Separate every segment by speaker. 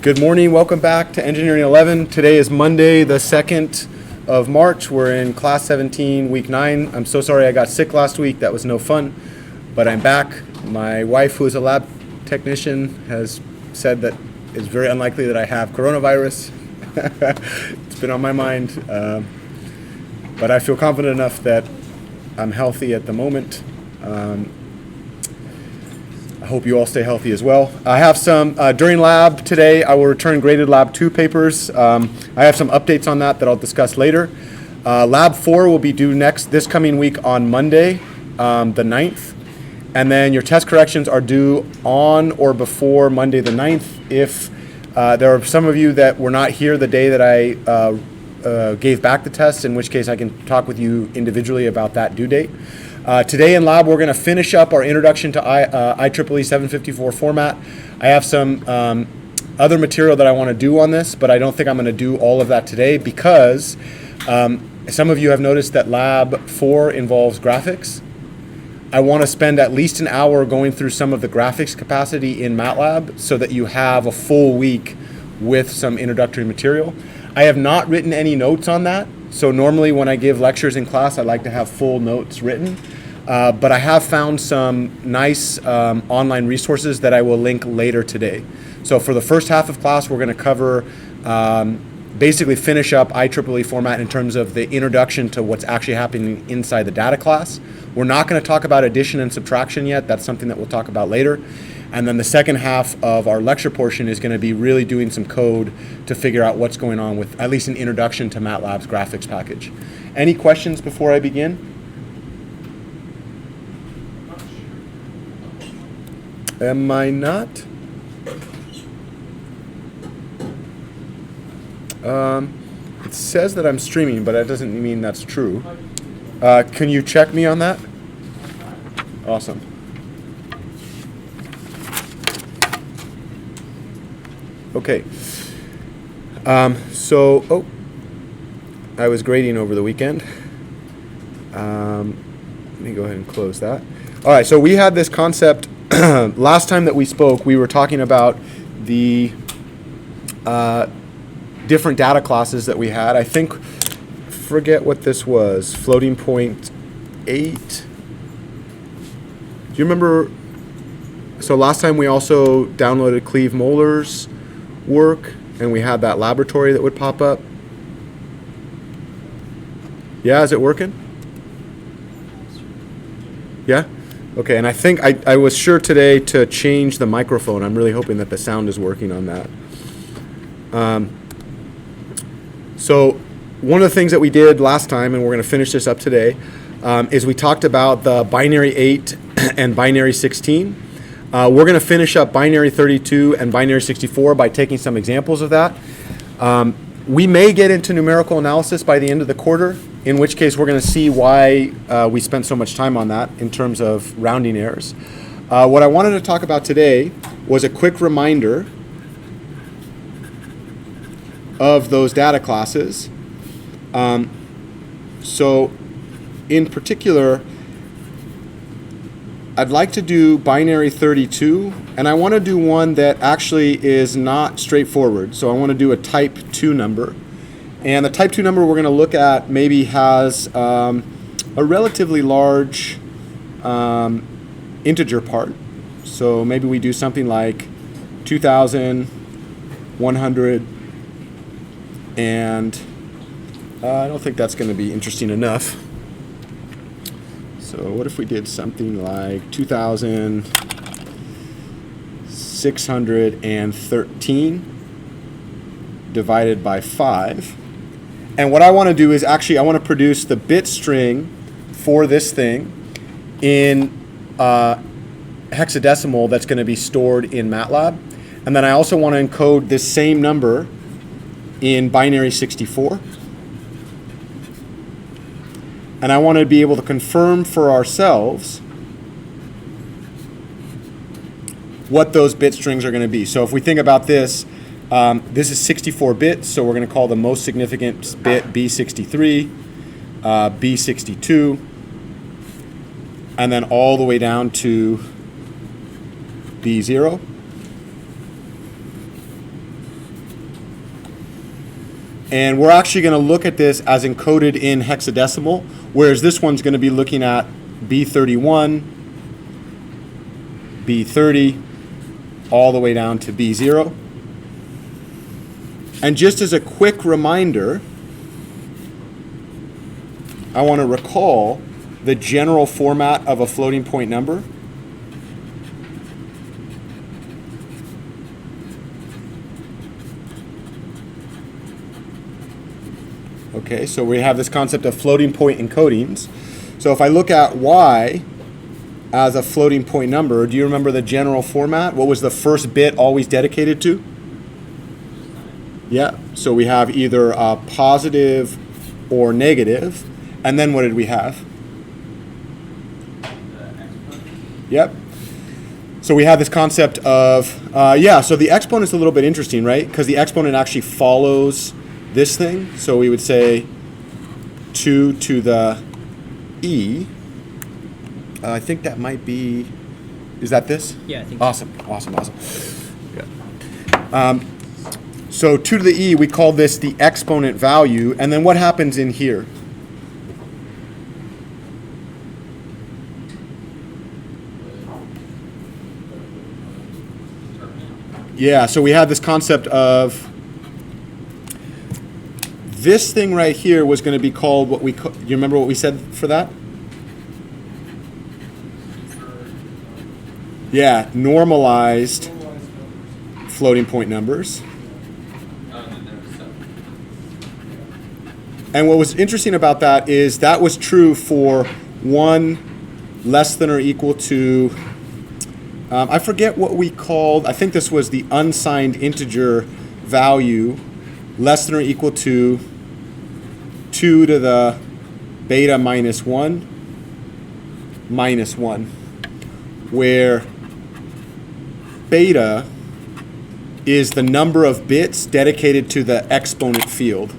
Speaker 1: Good morning, welcome back to Engineering 11. Today is Monday, the 2nd of March. We're in class 17, week 9. I'm so sorry I got sick last week, that was no fun, but I'm back. My wife, who is a lab technician, has said that it's very unlikely that I have coronavirus. It's been on my mind, but I feel confident enough that I'm healthy at the moment. I hope you all stay healthy as well. I have some, during lab today, I will return graded lab 2 papers. I have some updates on that I'll discuss later. Lab 4 will be due this coming week on Monday, the 9th. And then your test corrections are due on or before Monday the 9th. If there are some of you that were not here the day that I gave back the test, in which case I can talk with you individually about that due date. Today in lab, we're going to finish up our introduction to IEEE 754 format. I have some other material that I want to do on this, but I don't think I'm going to do all of that today because some of you have noticed that lab 4 involves graphics. I want to spend at least an hour going through some of the graphics capacity in MATLAB so that you have a full week with some introductory material. I have not written any notes on that. So normally when I give lectures in class, I like to have full notes written. But I have found some nice online resources that I will link later today. So for the first half of class, we're going to cover, basically finish up IEEE format in terms of the introduction to what's actually happening inside the data class. We're not going to talk about addition and subtraction yet. That's something that we'll talk about later. And then the second half of our lecture portion is going to be really doing some code to figure out what's going on with at least an introduction to MATLAB's graphics package. Any questions before I begin? Am I not? It says that I'm streaming, but that doesn't mean that's true. Can you check me on that? Awesome. Okay, I was grading over the weekend. Let me go ahead and close that. All right, so we had this concept last time that we spoke. We were talking about the different data classes that we had. I forget what this was, floating point 8. Do you remember? So last time we also downloaded Cleve Moeller's work, and we had that laboratory that would pop up. Yeah, is it working? Yeah? Okay, and I think I was sure today to change the microphone. I'm really hoping that the sound is working on that. So one of the things that we did last time, and we're going to finish this up today, is we talked about the binary 8 and binary 16. We're going to finish up binary 32 and binary 64 by taking some examples of that. We may get into numerical analysis by the end of the quarter, in which case we're going to see why we spent so much time on that in terms of rounding errors. What I wanted to talk about today was a quick reminder of those data classes. So in particular, I'd like to do binary 32, and I want to do one that actually is not straightforward. So I want to do a type 2 number. And the type 2 number we're going to look at maybe has a relatively large integer part. So maybe we do something like 2,100, and I don't think that's going to be interesting enough. So what if we did something like 2,613 divided by 5. And what I want to do is actually I want to produce the bit string for this thing in hexadecimal that's going to be stored in MATLAB. And then I also want to encode this same number in binary 64. And I want to be able to confirm for ourselves what those bit strings are going to be. So if we think about this, this is 64 bits, so we're going to call the most significant bit B63, B62, and then all the way down to B0. And we're actually going to look at this as encoded in hexadecimal, whereas this one's going to be looking at B31, B30, all the way down to B0. And just as a quick reminder, I want to recall the general format of a floating point number. Okay, so we have this concept of floating point encodings. So if I look at y as a floating point number, do you remember the general format? What was the first bit always dedicated to? Yeah, so we have either a positive or negative. And then what did we have? Yep. So we have this concept of, so the exponent's a little bit interesting, right? Because the exponent actually follows this thing. So we would say 2 to the e. I think that might be, is that this?
Speaker 2: Yeah, I think
Speaker 1: awesome, so. Awesome. Yeah. So 2 to the e, we call this the exponent value. And then what happens in here? Yeah, so we have this concept of this thing right here was going to be called what we, you remember what we said for that? Yeah, normalized floating point numbers. And what was interesting about that is that was true for 1 less than or equal to, I forget what we called, I think this was the unsigned integer value, less than or equal to 2 to the beta minus 1, where beta is the number of bits dedicated to the exponent field.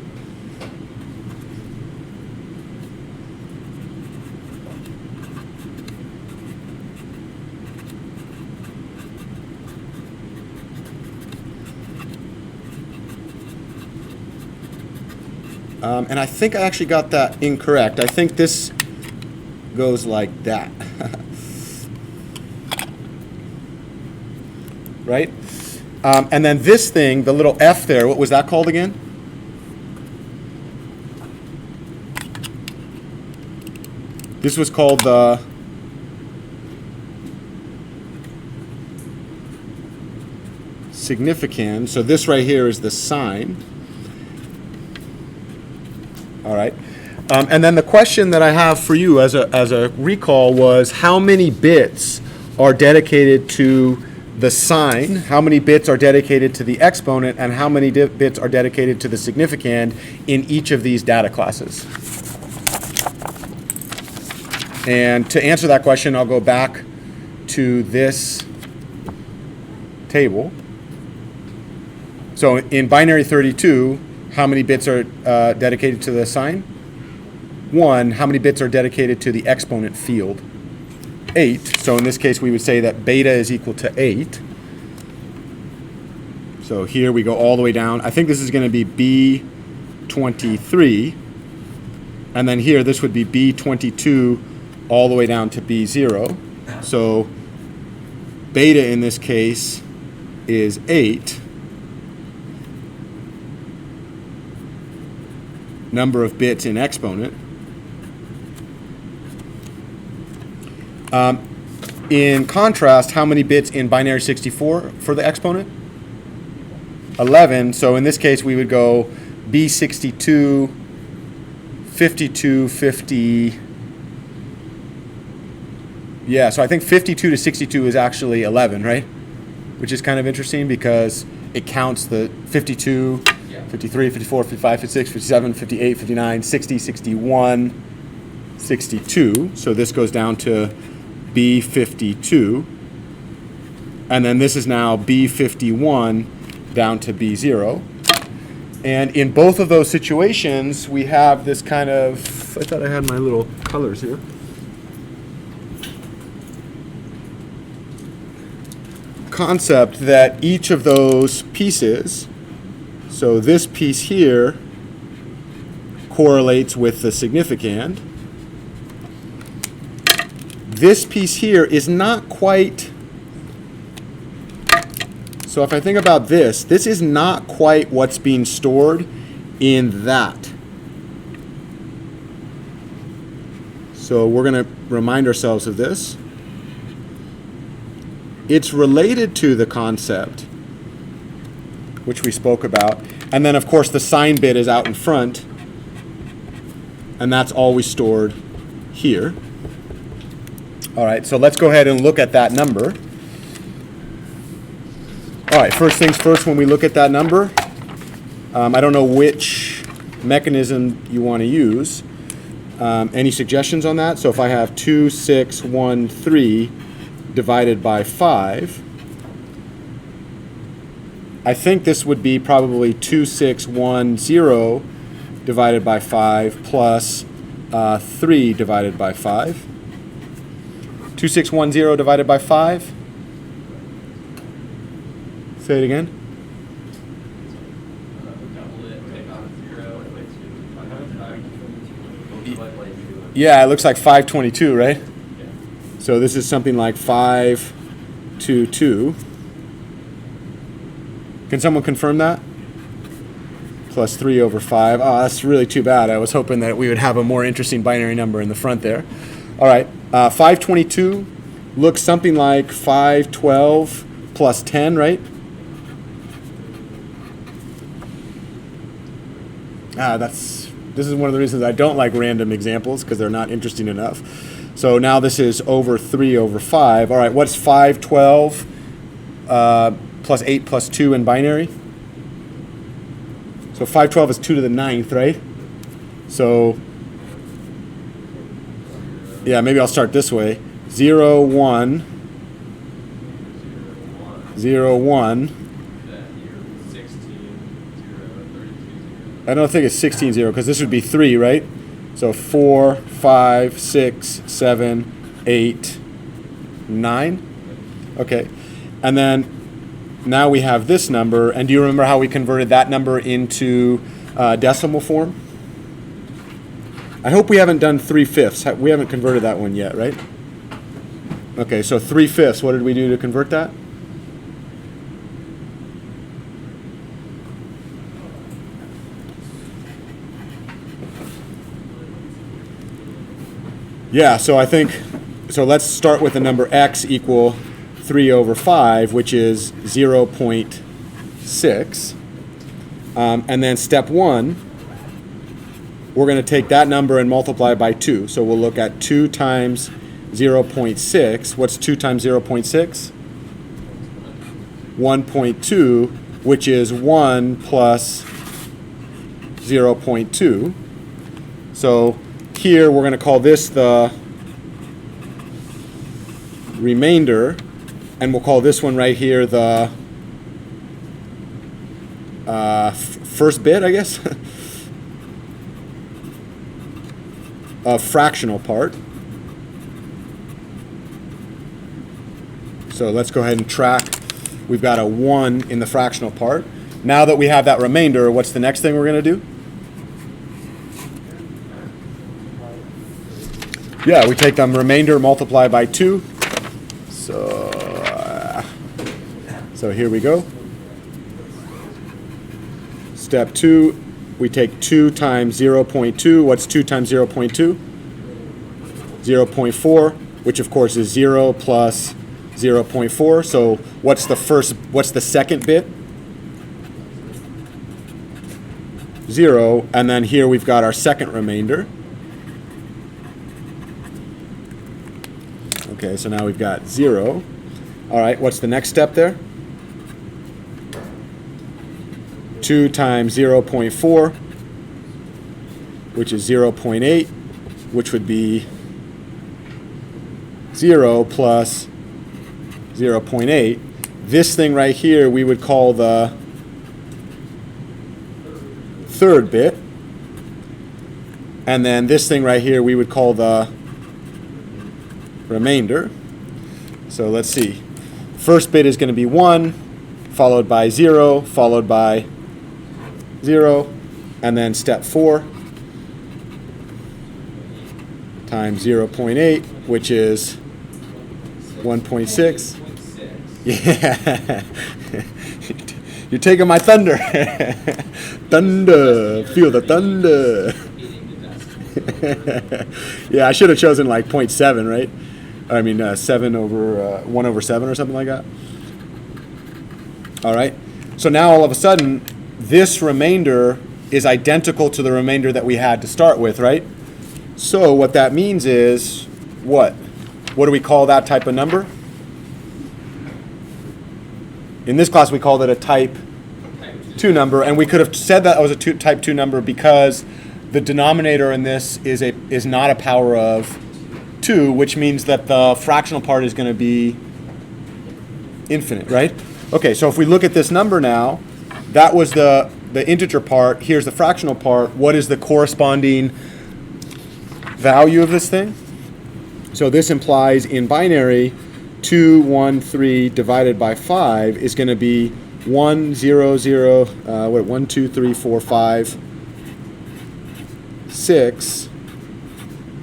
Speaker 1: And I think I actually got that incorrect. I think this goes like that. Right? And then this thing, the little f there, what was that called again? This was called the significand. So this right here is the sign. All right. And then the question that I have for you as a recall was how many bits are dedicated to the sign, how many bits are dedicated to the exponent, and how many bits are dedicated to the significand in each of these data classes. And to answer that question, I'll go back to this table. So in binary 32, how many bits are dedicated to the sign? 1. How many bits are dedicated to the exponent field? 8. So in this case, we would say that beta is equal to 8. So here we go all the way down. I think this is going to be B23. And then here, this would be B22 all the way down to B0. So beta in this case is 8. Number of bits in exponent. In contrast, how many bits in binary 64 for the exponent? 11. So in this case, we would go B62, 52, 50. Yeah, so I think 52 to 62 is actually 11, right? Which is kind of interesting because it counts the 52, 53, 54, 55, 56, 57, 58, 59, 60, 61, 62. So this goes down to B52. And then this is now B51 down to B0. And in both of those situations, we have this kind of, I thought I had my little colors here. Concept that each of those pieces, so this piece here correlates with the significand. This piece here is not quite, so if I think about this, this is not quite what's being stored in that. So we're going to remind ourselves of this. It's related to the concept, which we spoke about. And then, of course, the sign bit is out in front. And that's always stored here. All right, so let's go ahead and look at that number. All right, first things first, when we look at that number, I don't know which mechanism you want to use. Any suggestions on that? So if I have 2613 divided by 5, I think this would be probably 2610 divided by 5 plus 3 divided by 5. 2610 divided by 5. Say it again. Yeah, it looks like 522, right? So this is something like 522. Can someone confirm that? Plus 3 over 5. Oh, that's really too bad. I was hoping that we would have a more interesting binary number in the front there. All right, 522 looks something like 512 plus 10, right? This is one of the reasons I don't like random examples, because they're not interesting enough. So now this is over 3 over 5. All right, what's 512 plus 8 plus 2 in binary? So 512 is 2 to the 9th, right? So, yeah, maybe I'll start this way. 0, 1, 0, 1. I don't think it's 16, 0, because this would be 3, right? So 4, 5, 6, 7, 8, 9. Okay. And then now we have this number. And do you remember how we converted that number into decimal form? I hope we haven't done 3/5. We haven't converted that one yet, right? Okay, so 3/5. What did we do to convert that? Yeah, so let's start with the number x equal 3 over 5, which is 0.6. And then step 1, we're going to take that number and multiply by 2. So we'll look at 2 times 0.6. What's 2 times 0.6? 1.2, which is 1 plus 0.2. So here we're going to call this the remainder, and we'll call this one right here the first bit, I guess, of fractional part. So let's go ahead and track. We've got a 1 in the fractional part. Now that we have that remainder, what's the next thing we're going to do? Yeah, we take the remainder, multiply by 2. So here we go. Step 2, we take 2 times 0.2. What's 2 times 0.2? 0.4, which of course is 0 plus 0.4. So what's the second bit? 0, and then here we've got our second remainder. Okay, so now we've got 0. All right, what's the next step there? 2 times 0.4, which is 0.8, which would be 0 plus 0.8. This thing right here we would call the third bit. And then this thing right here we would call the remainder. So let's see. First bit is going to be 1, followed by 0, followed by 0, and then step 4. times 0.8, which is 1.6. Yeah. You're taking my thunder. Thunder. Feel the thunder. Yeah, I should have chosen like 0.7, right? I mean, 7 over 1 over 7 or something like that. All right. So now all of a sudden, this remainder is identical to the remainder that we had to start with, right? So what that means is what? What do we call that type of number? In this class, we called it a type 2 number, and we could have said that it was a type 2 number because the denominator in this is not a power of 2, which means that the fractional part is going to be infinite, right? Okay, so if we look at this number now, that was the integer part. Here's the fractional part. What is the corresponding value of this thing? So this implies in binary 2, 1, 3 divided by 5 is going to be 1, 0, 0, 1, 2, 3, 4, 5, 6,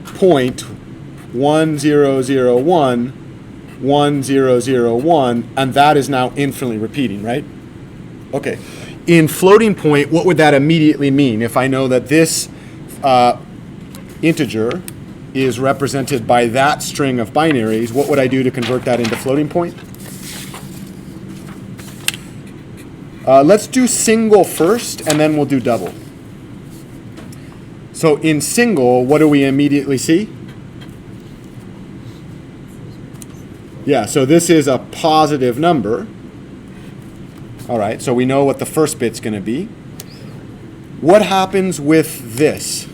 Speaker 1: 0.1001, 1001, and that is now infinitely repeating, right? Okay. In floating point, what would that immediately mean? If I know that this integer is represented by that string of binaries, what would I do to convert that into floating point? Let's do single first, and then we'll do double. So in single, what do we immediately see? Yeah, so this is a positive number. All right, so we know what the first bit's going to be. What happens with this?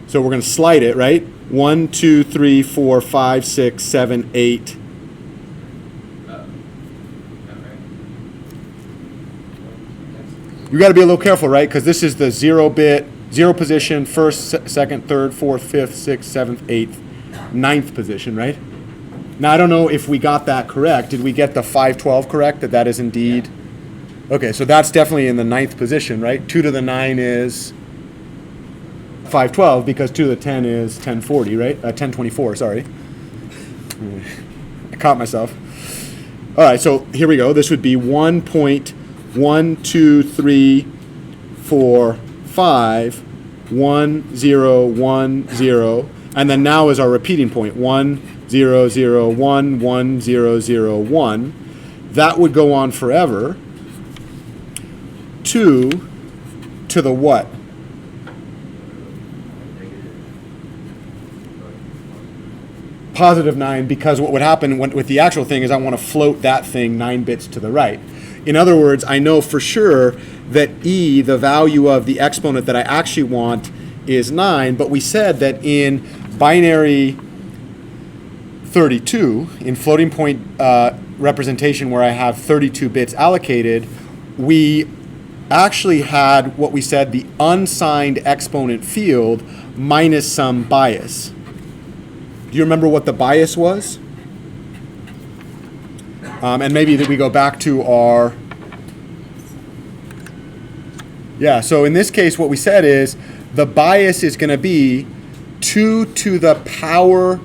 Speaker 1: So we're going to slide it, right? 1, 2, 3, 4, 5, 6, 7, 8. You got to be a little careful, right? Because this is the 0 bit, 0 position, first, second, third, fourth, fifth, sixth, seventh, eighth, ninth position, right? Now, I don't know if we got that correct. Did we get the 512 correct, that is indeed? Okay, so that's definitely in the ninth position, right? 2 to the 9 is 512 because 2 to the 10 is 1040, right? 1024, sorry. I caught myself. All right, so here we go. This would be 1.123455 1010, and then now is our repeating point 1001 1001. That would go on forever. 2 to the what? Positive 9, because what would happen with the actual thing is I want to float that thing 9 bits to the right. In other words, I know for sure that e, the value of the exponent that I actually want, is 9, but we said that in binary 32, in floating point representation where I have 32 bits allocated, we actually had what we said the unsigned exponent field minus some bias. Do you remember what the bias was? And maybe that we go back to our... Yeah, so in this case what we said is the bias is going to be 2 to the power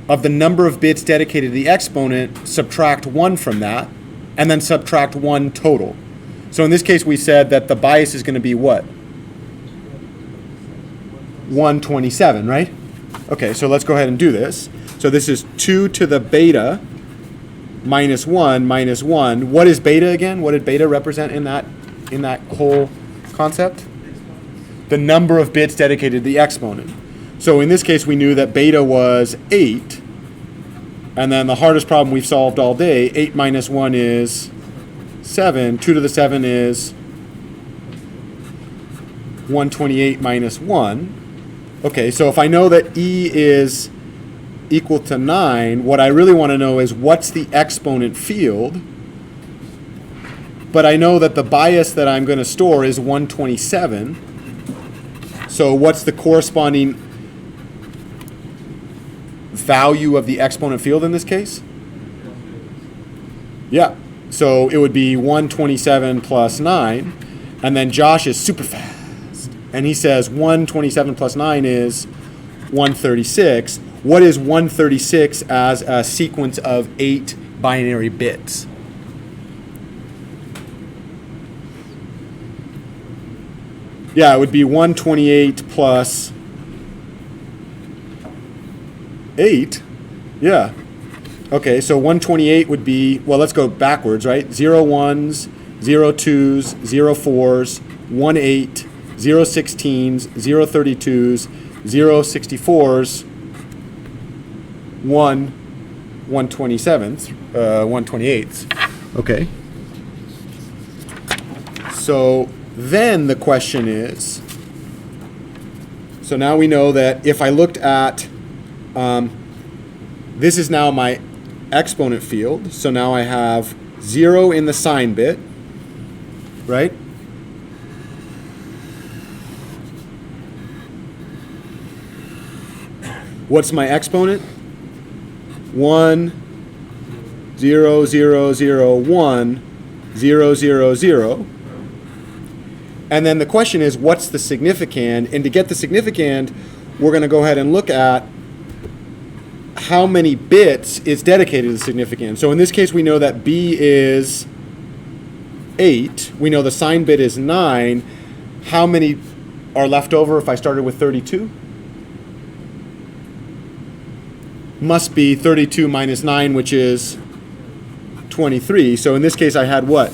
Speaker 1: of the number of bits dedicated to the exponent, subtract 1 from that, and then subtract 1 total. So in this case we said that the bias is going to be what? 127, right? Okay, so let's go ahead and do this. So this is 2 to the beta minus 1 minus 1. What is beta again? What did beta represent in that whole concept? The number of bits dedicated to the exponent. So in this case, we knew that beta was 8. And then the hardest problem we've solved all day, 8 minus 1 is 7. 2 to the 7 is 128 minus 1. Okay, so if I know that e is equal to 9, what I really want to know is what's the exponent field. But I know that the bias that I'm going to store is 127. So what's the corresponding value of the exponent field in this case? Yeah, so it would be 127 plus 9. And then Josh is super fast. And he says 127 plus 9 is 136. What is 136 as a sequence of 8 binary bits? Yeah, it would be 128 plus 8. Yeah. Okay, so 128 would be, well, let's go backwards, right? 0 1s, 0 2s, 0 4s, 1 8, 0 16s, 0 32s, 0 64s, 1 127th, 128ths. Okay. So then the question is, so now we know that if I looked at, this is now my exponent field. So now I have 0 in the sign bit, right? What's my exponent? 1, 0, 0, 0, 1, 0, 0, 0. And then the question is, what's the significand? And to get the significand, we're going to go ahead and look at how many bits is dedicated to the significand. So in this case, we know that B is 8. We know the sign bit is 9. How many are left over if I started with 32? Must be 32 minus 9, which is 23. So in this case, I had what?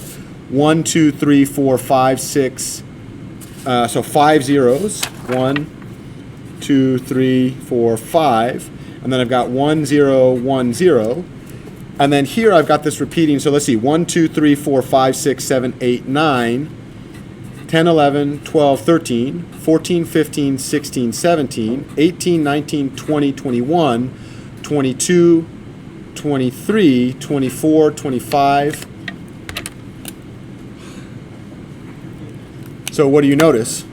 Speaker 1: 1, 2, 3, 4, 5, 6. So 5 zeros. 1, 2, 3, 4, 5. And then I've got 1, 0, 1, 0. And then here I've got this repeating. So let's see. 1, 2, 3, 4, 5, 6, 7, 8, 9. 10, 11, 12, 13. 14, 15, 16, 17. 18, 19, 20, 21. 22, 23, 24, 25. So what do you notice?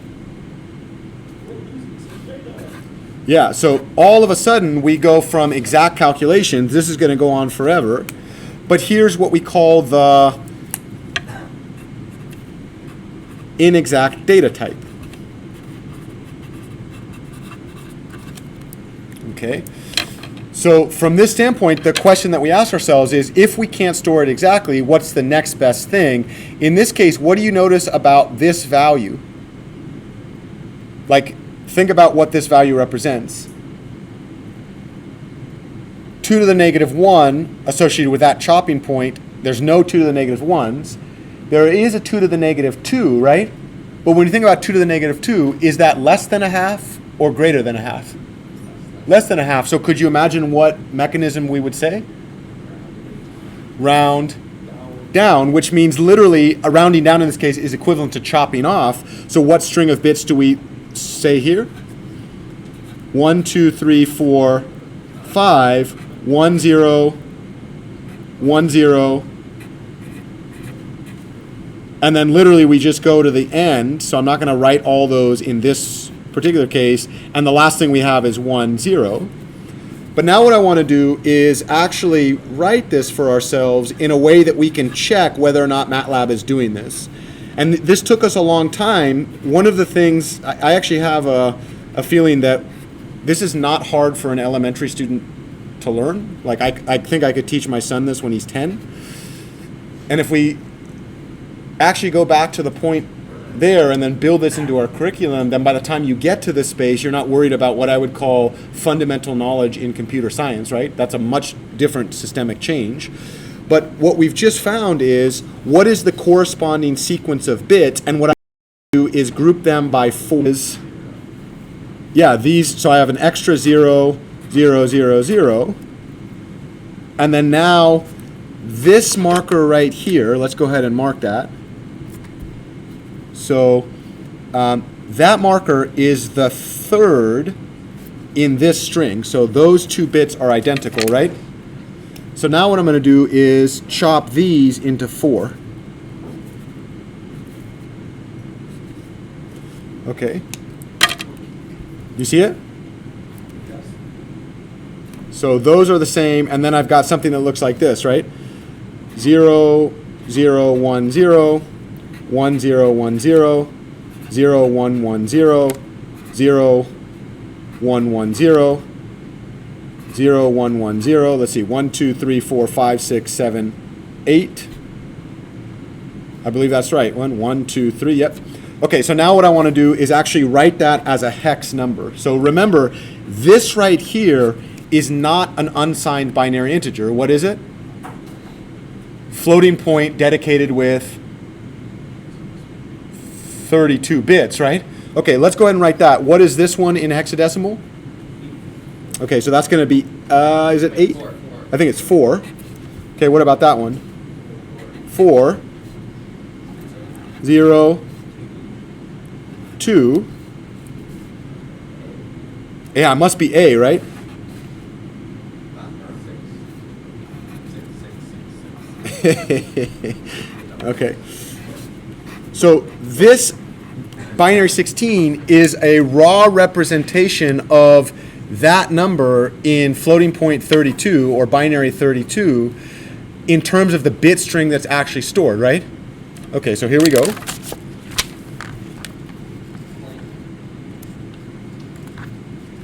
Speaker 1: Yeah, so all of a sudden we go from exact calculations. This is going to go on forever. But here's what we call the inexact data type. Okay. So from this standpoint, the question that we ask ourselves is, if we can't store it exactly, what's the next best thing? In this case, what do you notice about this value? Like, think about what this value represents. 2 to the negative 1 associated with that chopping point. There's no 2 to the negative 1s. There is a 2 to the negative 2, right? But when you think about 2 to the negative 2, is that less than a half or greater than a half? Less than a half. So could you imagine what mechanism we would say? Round down, which means literally a rounding down in this case is equivalent to chopping off. So what string of bits do we say here? 1, 2, 3, 4, 5, 1, 0, 1, 0. And then literally we just go to the end. So I'm not going to write all those in this particular case, and the last thing we have is 1, 0. But now what I want to do is actually write this for ourselves in a way that we can check whether or not MATLAB is doing this. And this took us a long time. One of the things, I actually have a feeling that this is not hard for an elementary student to learn. Like I think I could teach my son this when he's 10. And if we actually go back to the point there and then build this into our curriculum, then by the time you get to this space, you're not worried about what I would call fundamental knowledge in computer science, right? That's a much different systemic change. But what we've just found is, what is the corresponding sequence of bits? And what I do is group them by 4. Yeah, these, so I have an extra 0, 0, 0, 0. And then now, this marker right here, let's go ahead and mark that. So that marker is the third in this string. So those two bits are identical, right? So now what I'm going to do is chop these into 4. Okay. You see it? Yes. So those are the same, and then I've got something that looks like this, right? 0, 0, 1, 0. 1, 0, 1, 0, 0, 1, 1, 0, 0, 1, 1, 0, 0, 1, 1, 0. Let's see, 1, 2, 3, 4, 5, 6, 7, 8. I believe that's right. 1, 1, 2, 3, yep. Okay, so now what I want to do is actually write that as a hex number. So remember, this right here is not an unsigned binary integer. What is it? Floating point dedicated with 32 bits, right? Okay, let's go ahead and write that. What is this one in hexadecimal? Okay, so that's going to be, is it 8? I think it's 4. Okay, what about that one? 4, 0, 2. Yeah, it must be A, right? Okay. So this binary 16 is a raw representation of that number in floating point 32 or binary 32 in terms of the bit string that's actually stored, right? Okay, so here we go.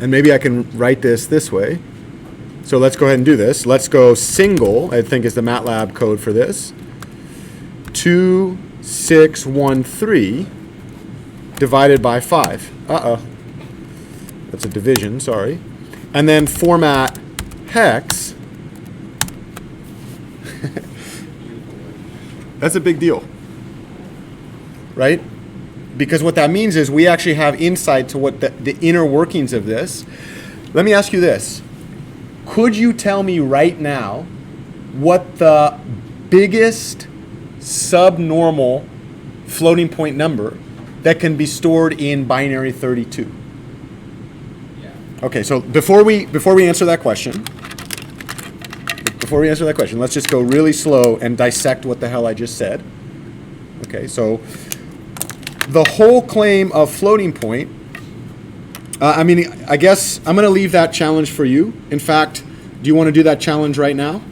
Speaker 1: And maybe I can write this way. So let's go ahead and do this. Let's go single, I think is the MATLAB code for this. 2613 divided by 5. Uh-oh. That's a division, sorry. And then format hex. That's a big deal, right? Because what that means is we actually have insight to what the inner workings of this. Let me ask you this. Could you tell me right now what the biggest subnormal floating point number that can be stored in binary 32? Yeah. Okay, so before we answer that question, let's just go really slow and dissect what the hell I just said. Okay, so the whole claim of floating point, I guess I'm going to leave that challenge for you. In fact, do you want to do that challenge right now?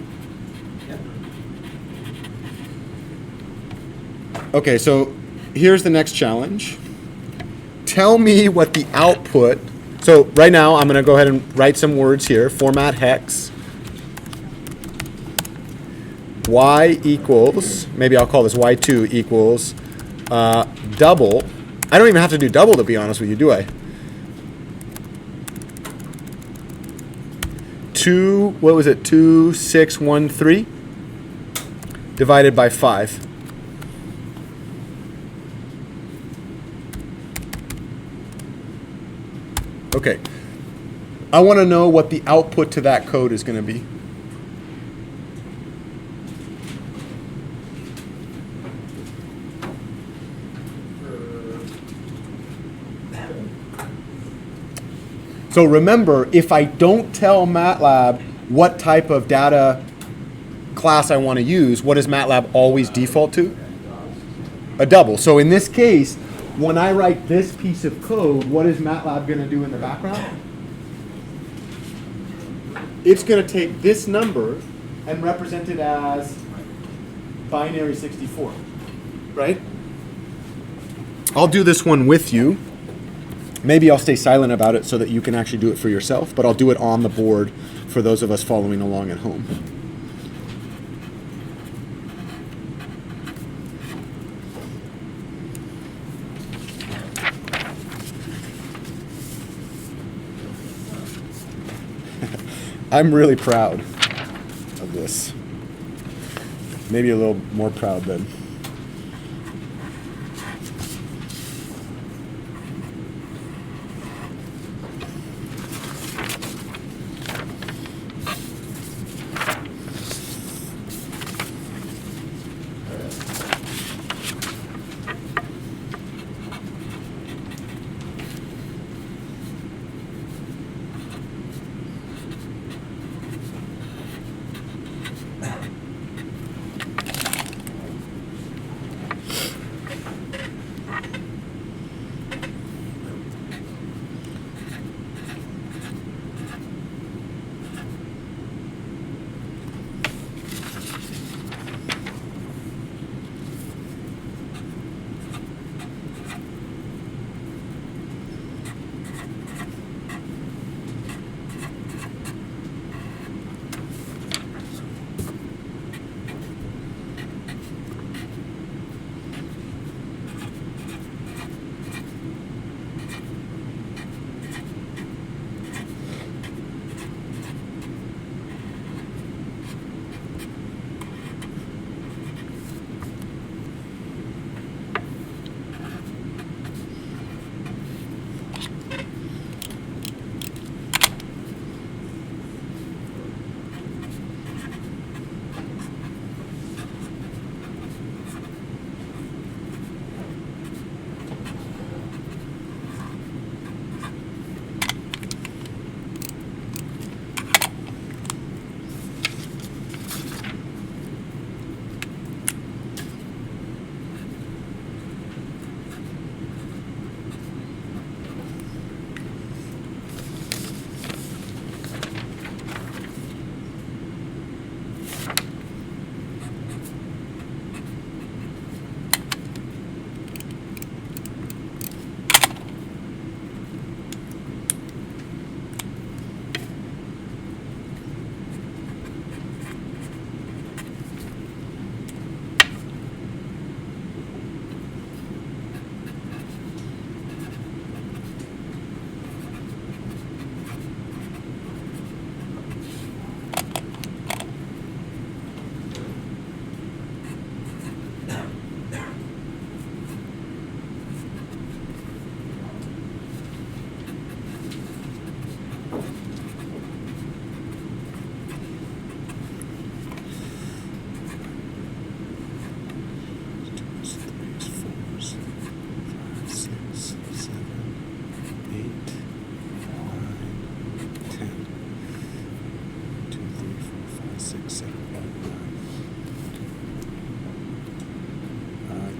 Speaker 1: Yeah. Okay, so here's the next challenge. Tell me what the output, so right now I'm going to go ahead and write some words here. Format hex. Y equals, maybe I'll call this Y2 equals double. I don't even have to do double, to be honest with you, do I? 2613 divided by 5. Okay. I want to know what the output to that code is going to be. So remember, if I don't tell MATLAB what type of data class I want to use, what does MATLAB always default to? A double. So in this case, when I write this piece of code, what is MATLAB going to do in the background? It's going to take this number and represent it as binary 64, right? I'll do this one with you. Maybe I'll stay silent about it so that you can actually do it for yourself, but I'll do it on the board for those of us following along at home. I'm really proud of this. Maybe a little more proud than.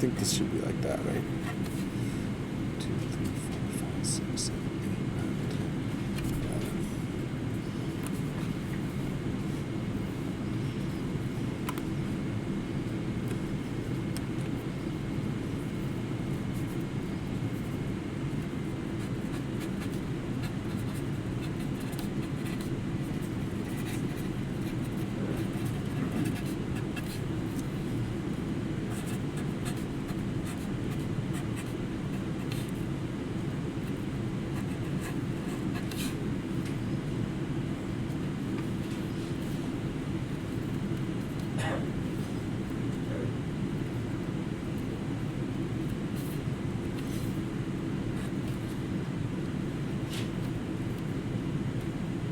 Speaker 1: think this should be like that, right? 2, 3, 4, 5, 6, 7, 8,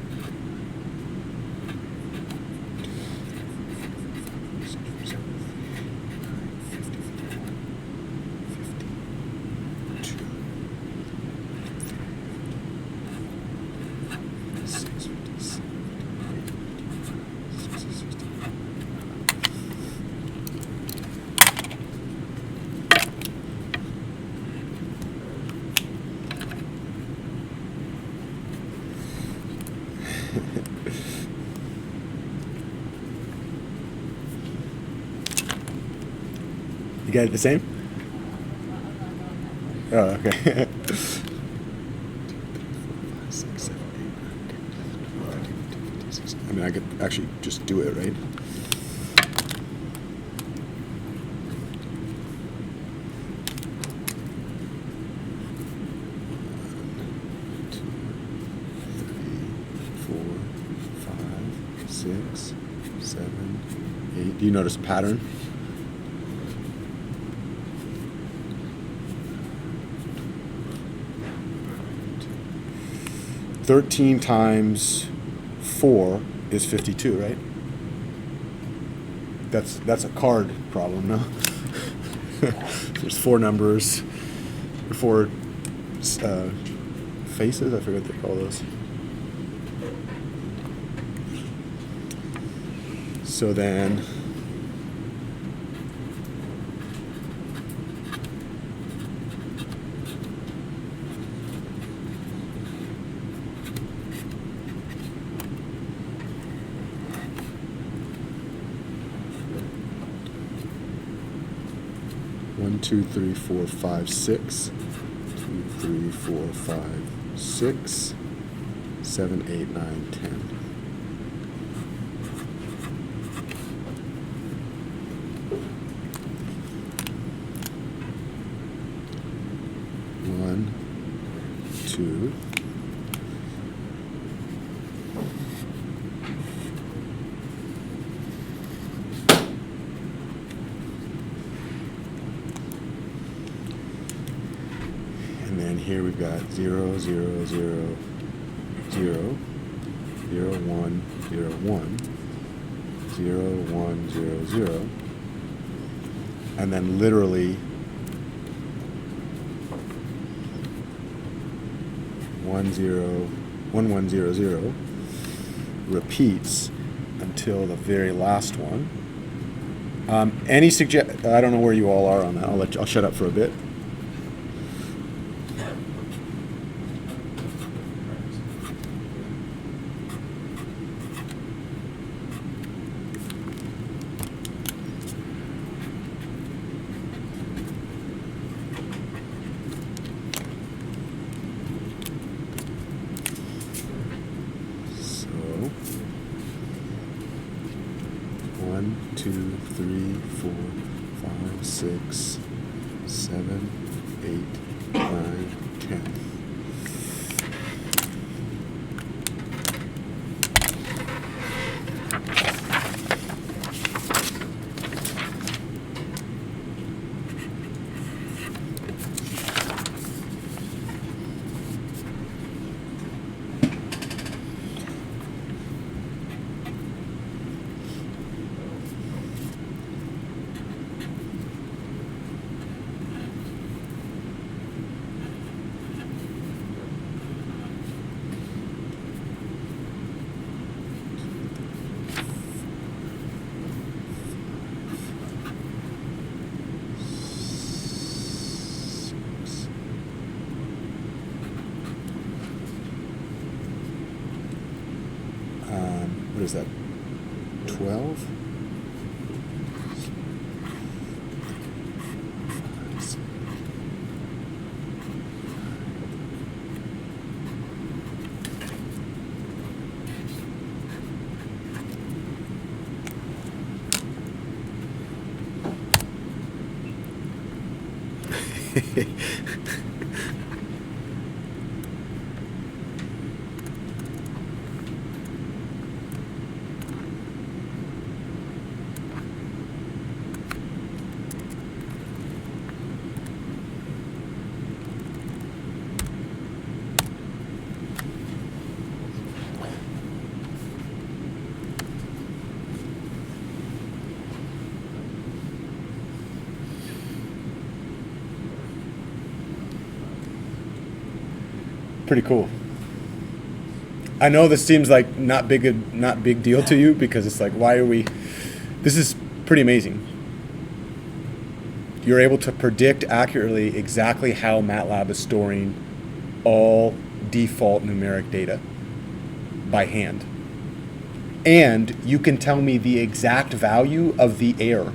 Speaker 1: 9, 10, 11. You got it the same? Oh, okay. 6, 7, 8, 9, 10, 11, 12, 13, 14, 15, 16. I mean, I could actually just do it, right? Do you notice a pattern? $13 times 4 is 52, right? That's a card problem, no? There's 4 numbers, or 4 faces. I forget what they call those. So then, one, 2, 3, 4, 5, 6. 2, 3, 4, 5, 6, 7, 8, 9, 10. One, 2. And then here we've got 0, 0, 0, 0, 0, 1, 0, 1, 0, 1, 0, 0, and then literally 1, 0, 1, 1, 0, 0 repeats until the very last one. Any I don't know where you all are on that. I'll shut up for a bit. One, 2, 3, 4, 5, 6, 7, 8, 9, 10. what is that, 12? Pretty cool. I know this seems like not big deal to you, because it's like, why are we? This is pretty amazing. You're able to predict accurately exactly how MATLAB is storing all default numeric data by hand. And you can tell me the exact value of the error.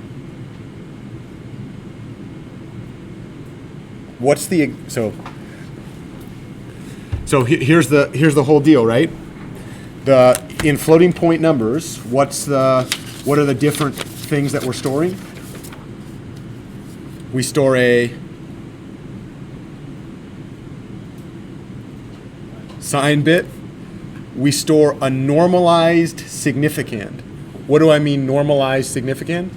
Speaker 1: What's the, so here's the whole deal, right? In floating point numbers, what are the different things that we're storing? We store a sign bit. We store a normalized significand. What do I mean normalized significand?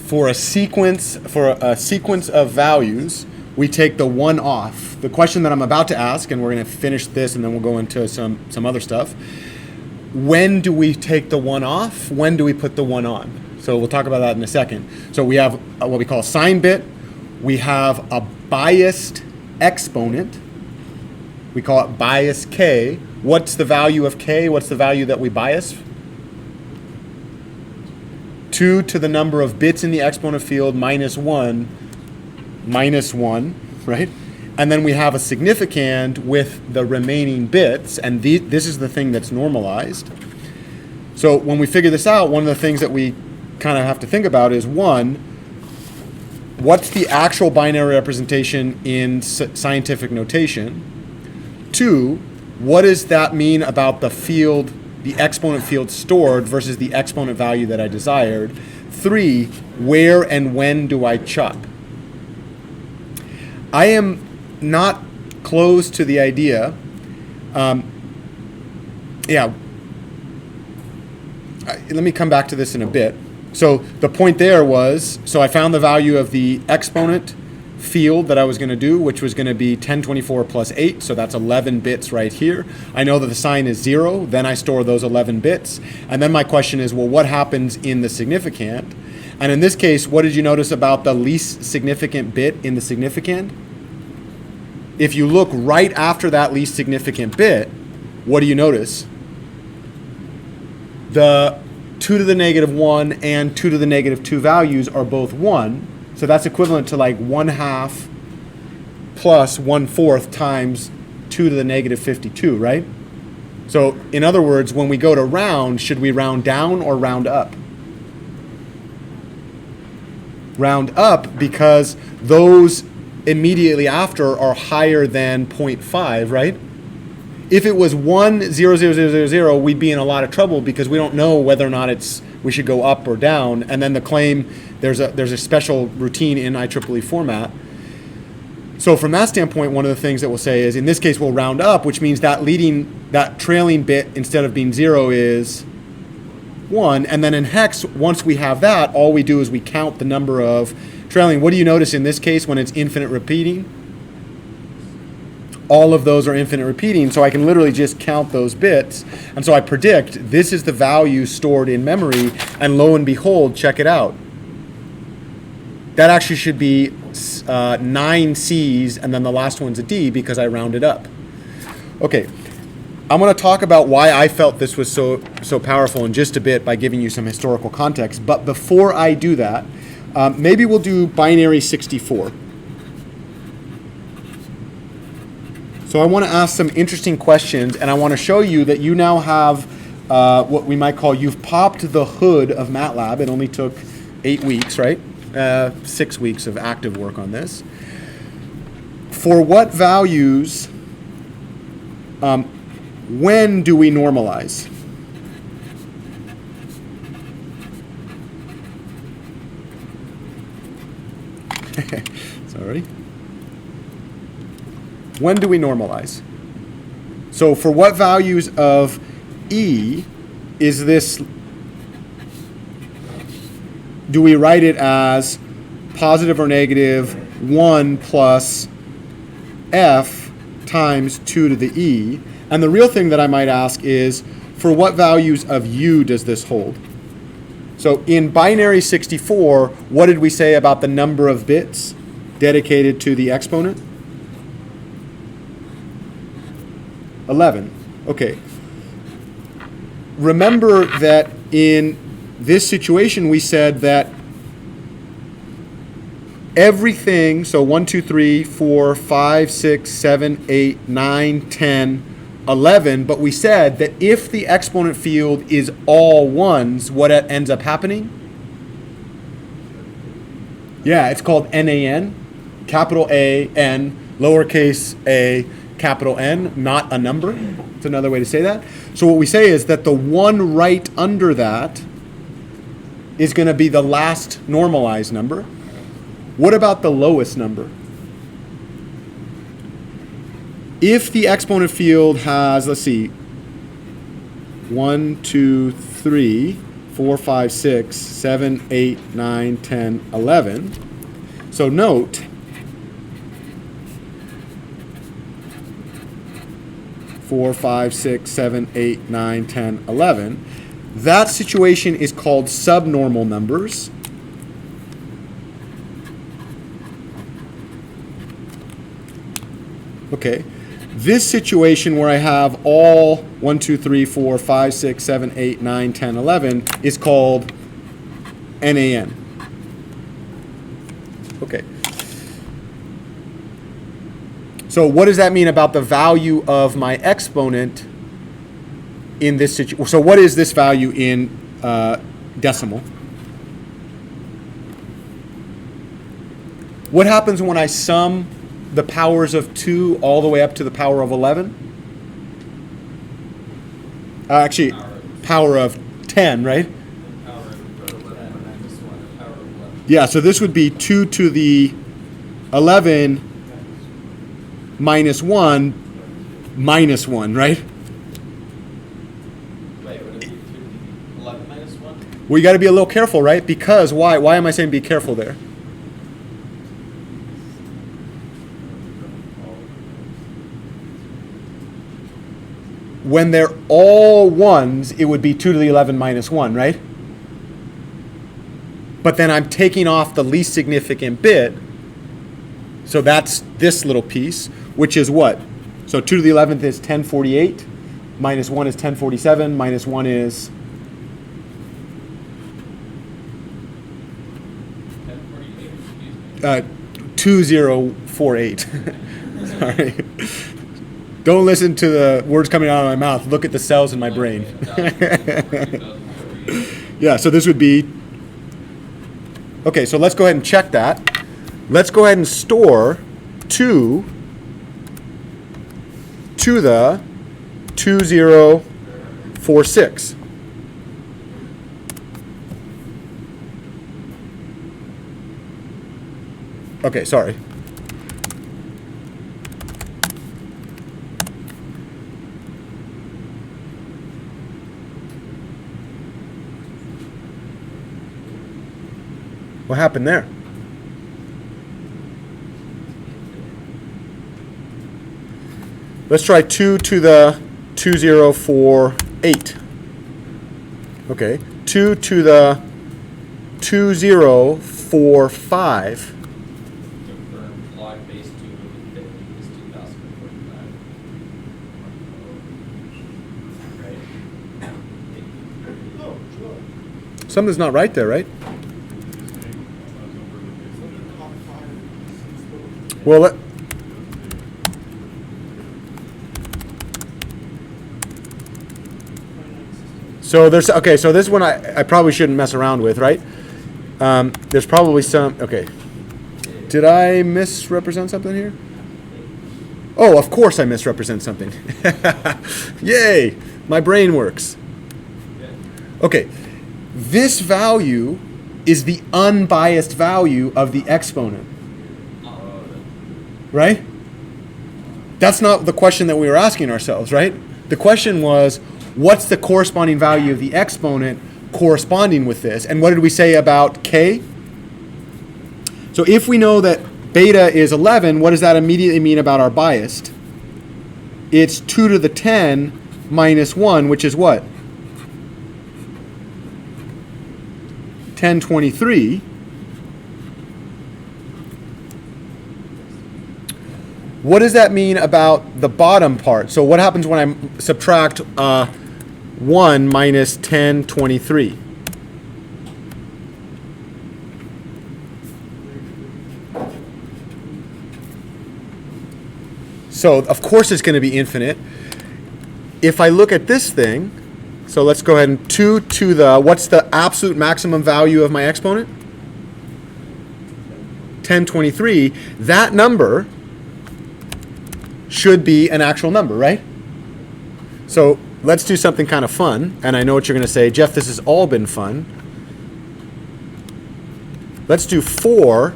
Speaker 1: For a sequence of values, we take the 1 off. The question that I'm about to ask, and we're going to finish this and then we'll go into some other stuff. When do we take the 1 off? When do we put the 1 on? So we'll talk about that in a second. So we have what we call a sign bit. We have a biased exponent. We call it bias k. What's the value of k? What's the value that we bias? 2 to the number of bits in the exponent field minus 1, right? And then we have a significand with the remaining bits, and this is the thing that's normalized. So when we figure this out, one of the things that we kind of have to think about is, 1, what's the actual binary representation in scientific notation? 2, what does that mean about the field, the exponent field stored versus the exponent value that I desired? 3, where and when do I chop? I am not close to the idea. Let me come back to this in a bit. So the point there was, so I found the value of the exponent field that I was going to do, which was going to be 1024 plus 8, so that's 11 bits right here. I know that the sign is 0, then I store those 11 bits. And then my question is, well, what happens in the significand? And in this case, what did you notice about the least significant bit in the significand? If you look right after that least significant bit, what do you notice? The 2 to the negative 1 and 2 to the negative 2 values are both 1. So that's equivalent to like 1/2 plus 1/4 times 2 to the negative 52, right? So in other words, when we go to round, should we round down or round up? Round up, because those immediately after are higher than 0.5, right? If it was 1,0,0,0,0,0, we'd be in a lot of trouble because we don't know whether or not we should go up or down. And then the claim, there's a special routine in IEEE format. So from that standpoint, one of the things that we'll say is, in this case, we'll round up, which means that trailing bit, instead of being 0, is 1. And then in hex, once we have that, all we do is we count the number of trailing. What do you notice in this case when it's infinite repeating? All of those are infinite repeating, so I can literally just count those bits. And so I predict this is the value stored in memory, and lo and behold, check it out. That actually should be 9 C's, and then the last one's a D because I rounded up. Okay, I'm going to talk about why I felt this was so powerful in just a bit by giving you some historical context. But before I do that, maybe we'll do binary 64. So I want to ask some interesting questions, and I want to show you that you now have what we might call, you've popped the hood of MATLAB. It only took 8 weeks, right? 6 weeks of active work on this. For what values, when do we normalize? Sorry. When do we normalize? So for what values of E is this, do we write it as positive or negative 1 plus F times 2 to the E? And the real thing that I might ask is, for what values of U does this hold? So in binary 64, what did we say about the number of bits dedicated to the exponent? 11. Okay. Remember that in this situation we said that everything, so 1, 2, 3, 4, 5, 6, 7, 8, 9, 10, 11, but we said that if the exponent field is all ones, what ends up happening? Yeah, it's called NaN, capital A, N, lowercase a, capital N, not a number. It's another way to say that. So what we say is that the one right under that is going to be the last normalized number. What about the lowest number? If the exponent field has, let's see, 1, 2, 3, 4, 5, 6, 7, 8, 9, 10, 11. So note, 4, 5, 6, 7, 8, 9, 10, 11. That situation is called subnormal numbers. Okay. This situation where I have all 1, 2, 3, 4, 5, 6, 7, 8, 9, 10, 11 is called NaN. Okay. So what does that mean about the value of my exponent in this situation? So what is this value in decimal? What happens when I sum the powers of 2 all the way up to the power of 11? Actually, power of 10, right? Yeah, so this would be 2 to the 11 minus 1 minus 1, right?
Speaker 2: Wait, would it be 2 to the 11 minus 1?
Speaker 1: Well, you got to be a little careful, right? Because why? Why am I saying be careful there? When they're all ones, it would be 2 to the 11 minus 1, right? But then I'm taking off the least significant bit. So that's this little piece, which is what? So 2 to the 11th is 1048, minus 1 is 1047, minus 1 is 2048. Sorry. Don't listen to the words coming out of my mouth. Look at the cells in my brain. Yeah, so this would be... Okay, so let's go ahead and check that. Let's go ahead and store 2 to the 2046. Okay, sorry. What happened there? Let's try 2 to the 2048. Okay, 2 to the 2045.
Speaker 2: Confirm log base 2 of 50 is 2045. Right?
Speaker 1: Something's not right there, right? Well, So so this one I probably shouldn't mess around with, right? There's probably some, okay. Did I misrepresent something here? Oh, of course I misrepresent something. Yay, my brain works. Okay, this value is the unbiased value of the exponent, right? That's not the question that we were asking ourselves, right? The question was, what's the corresponding value of the exponent corresponding with this? And what did we say about k? So if we know that beta is 11, what does that immediately mean about our biased? It's 2 to the 10 minus 1, which is what? 1023. What does that mean about the bottom part? So what happens when I subtract 1 minus 1023? So of course it's going to be infinite. If I look at this thing, so let's go ahead and 2 to the, what's the absolute maximum value of my exponent? 1023. That number should be an actual number, right? So let's do something kind of fun. And I know what you're going to say, Jeff, this has all been fun. Let's do 4.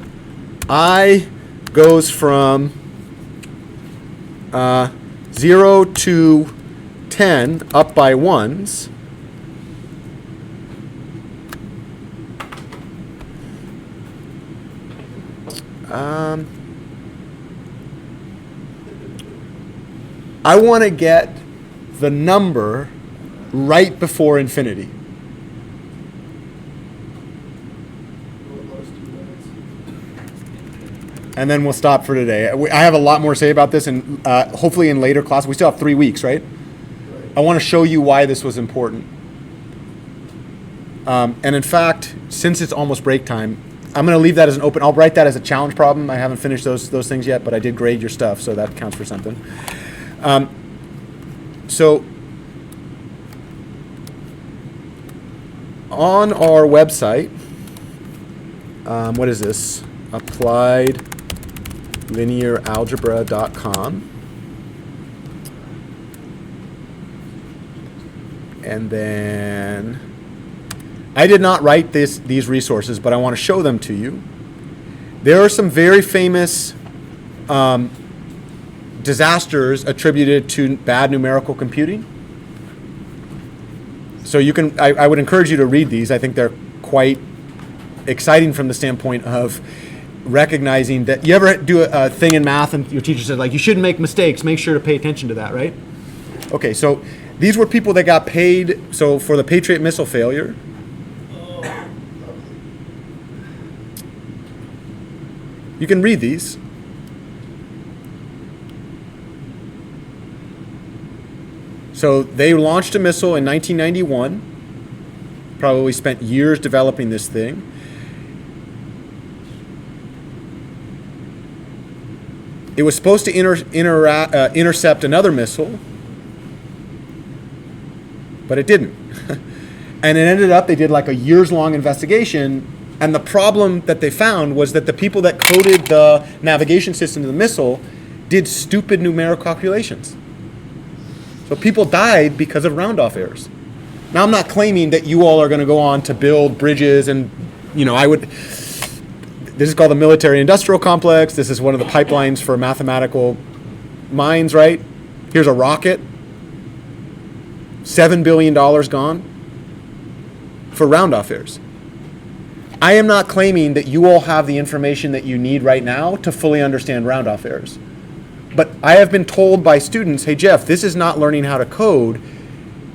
Speaker 1: I goes from 0 to 10 up by ones. I want to get the number right before infinity. And then we'll stop for today. I have a lot more to say about this, and hopefully in later class. We still have 3 weeks, right? I want to show you why this was important. And in fact, since it's almost break time, I'm going to leave that as an open. I'll write that as a challenge problem. I haven't finished those things yet, but I did grade your stuff, so that counts for something. So on our website, what is this? AppliedLinearAlgebra.com. And then I did not write these resources, but I want to show them to you. There are some very famous disasters attributed to bad numerical computing. So you can, I would encourage you to read these. I think they're quite exciting from the standpoint of recognizing that you ever do a thing in math and your teacher said, like, you shouldn't make mistakes, make sure to pay attention to that, right? Okay, so these were people that got paid, so for the Patriot missile failure. You can read these. So they launched a missile in 1991, probably spent years developing this thing. It was supposed to intercept another missile, but it didn't. And it ended up, they did like a years-long investigation, and the problem that they found was that the people that coded the navigation system to the missile did stupid numerical calculations. So people died because of round-off errors. Now, I'm not claiming that you all are going to go on to build bridges and, this is called the military-industrial complex. This is one of the pipelines for mathematical minds, right? Here's a rocket. $7 billion gone for round-off errors. I am not claiming that you all have the information that you need right now to fully understand round-off errors. But I have been told by students, hey, Jeff, this is not learning how to code.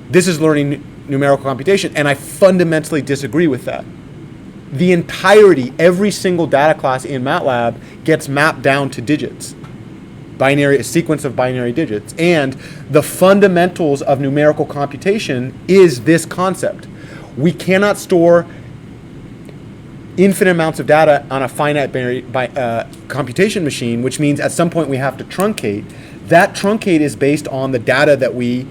Speaker 1: This is learning numerical computation. And I fundamentally disagree with that. The entirety, every single data class in MATLAB gets mapped down to digits, a sequence of binary digits. And the fundamentals of numerical computation is this concept. We cannot store infinite amounts of data on a finite computation machine, which means at some point we have to truncate. That truncate is based on the data that we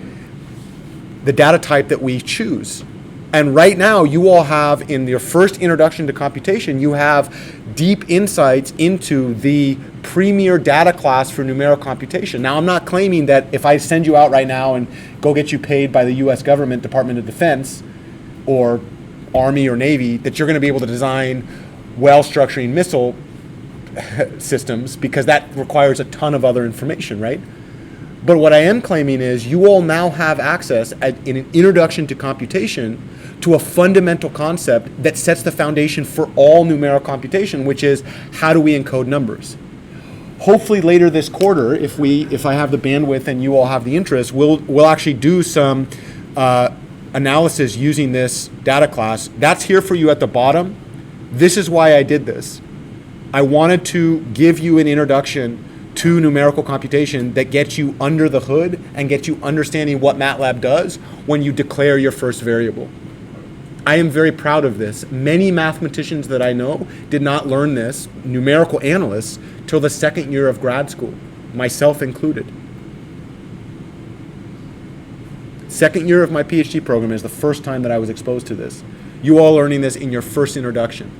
Speaker 1: the data type that we choose. And right now, you all have, in your first introduction to computation, you have deep insights into the premier data class for numerical computation. Now, I'm not claiming that if I send you out right now and go get you paid by the US government, Department of Defense, or Army or Navy, that you're going to be able to design well-structuring missile systems, because that requires a ton of other information, right? But what I am claiming is you all now have access in an introduction to computation to a fundamental concept that sets the foundation for all numerical computation, which is how do we encode numbers. Hopefully later this quarter, if I have the bandwidth and you all have the interest, we'll actually do some analysis using this data class. That's here for you at the bottom. This is why I did this. I wanted to give you an introduction to numerical computation that gets you under the hood and gets you understanding what MATLAB does when you declare your first variable. I am very proud of this. Many mathematicians that I know did not learn this, numerical analysts, till the second year of grad school, myself included. Second year of my PhD program is the first time that I was exposed to this. You all learning this in your first introduction.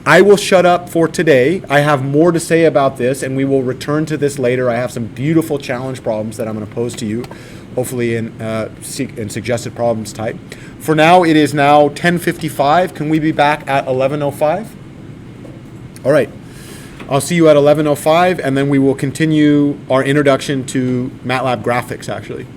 Speaker 1: I will shut up for today. I have more to say about this, and we will return to this later. I have some beautiful challenge problems that I'm going to pose to you, hopefully in suggested problems type. For now, it is now 10:55. Can we be back at 11:05? All right. I'll see you at 11:05, and then we will continue our introduction to MATLAB graphics, actually.